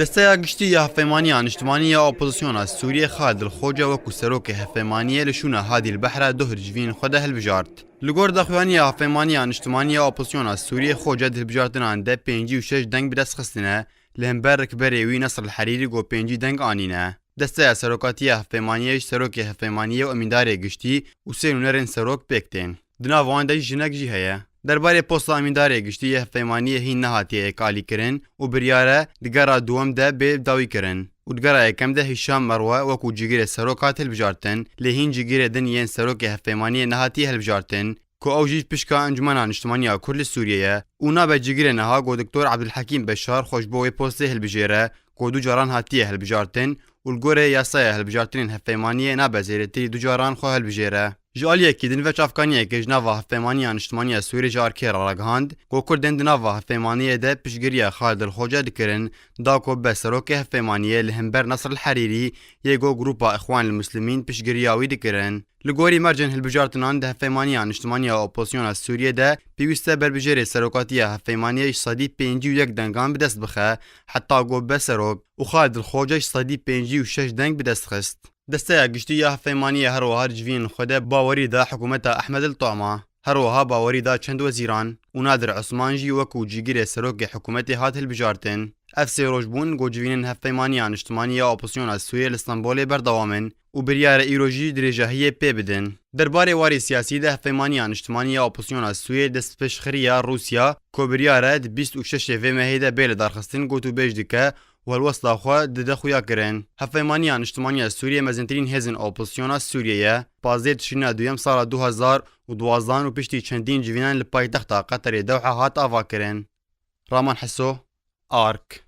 دستەیە گشتی یا هەفەیمانیە نیشتمانیە ئۆپۆزیسیۆنە سووریە خالد الخۆجە وەکو سەرۆکی هەفەیمانیە لە شوونە هادی البەحرە دو هەرجڤین خۆدە هەلبژارد. لەگۆڕ دەخوێنیە هەفەیمانیە نیشتمانیە ئۆپۆزیسیۆنە سووریە خۆجە دڵبژاردناندا 56 دەنگ بدەستخستنە لە هەمبەر ڕکبەرێوی نەسر الحەریری گۆ 5 دەنگ ئانینە. دەستەیە سەرۆکاتیە هەفەیمانیەش سەرۆکی هەفەیمانیە و ئەمیندارێ گشتی و سێ نوێرên سەرۆک پێکتێن. دناواندا ژنەک jî heye. Derbarê posta emîndarê giştî yê hevpeymaniyê hîn nehatiye êkalîkirin û biryare di gera duwem de bê dawîkirin û di gera yekem de Hîşam Merwe wekû cîgirê serok hat hilbijartin lê hîn cîgirê din yên serokê hevpeymaniyê nehatiye hilbijartin ku ew jî pişka Encumena Niştimaniya Kurd li Sûriyeyê û nabe cîgirê neha got Dr. Abdulhekîm Beşar xweş bo wê postê hilbijêre ku du caran hatiye hilbijartin û li gorê yasaya hilbijartinên hevpeymaniyê nabe zêretirî du caran xwe hilbijêre. Ji aliyekî di nîve çavkaniyekê ji nava hevpeymaniya Niştimaniya Sûriyê ji arkêra ragihand ku Kurdên di nava hevpeymaniyê de piştgiriya Xalid Ilxoca dikirin da ku be serokê hevpeymaniyê li hember Nasr el-Herîrî yê got grupa Ixwan-ül-Muslimîn piştgiriya wî dikirin. Li gorî mercên hilbijartinan di hevpeymaniya Niştimaniya Opozisyona Sûriyê de pêwîst e berbijêrê serokatiya hevpeymaniyê ji sedî 51 dengan bi dest bixe heta got be serok û Xalid Ilxoca ji sedî 56 deng bi dest xist. دەستەیە گشتی یا هەفەیمانیە هەروەها جivîn xwe de bawerî da hikûmeta Ehmed Iltoma. هەروەها bawerî da çend wezîran û Nadir Osman jî wekû cîgirê serokê hikûmetê hat hilbijartin. Ev sê roj bûn got civînên hevpeymaniya Niştimaniya Opozisyona Sûriyê li Stenbolê berdewam in û biryara îro jî dirêjehiyê pê bidin. Derbarê warê siyasî de hevpeymaniya Niştimaniya Opozisyona Sûriyê destpêşxiriya Rûsya ku biryare di 26 vê mehê de bê li darxistin got û bêj dike والوصلة خوا دده خویا کرن. هفیمانیه نیشتمانی سوریه مزنترین هزن اپوزیسیون سوریه پازدید تشرین دویم سال 2012 و پشتی چندین جوینان لپایتخت قطر دوحه هات آوا کرن. رامان حسو آرک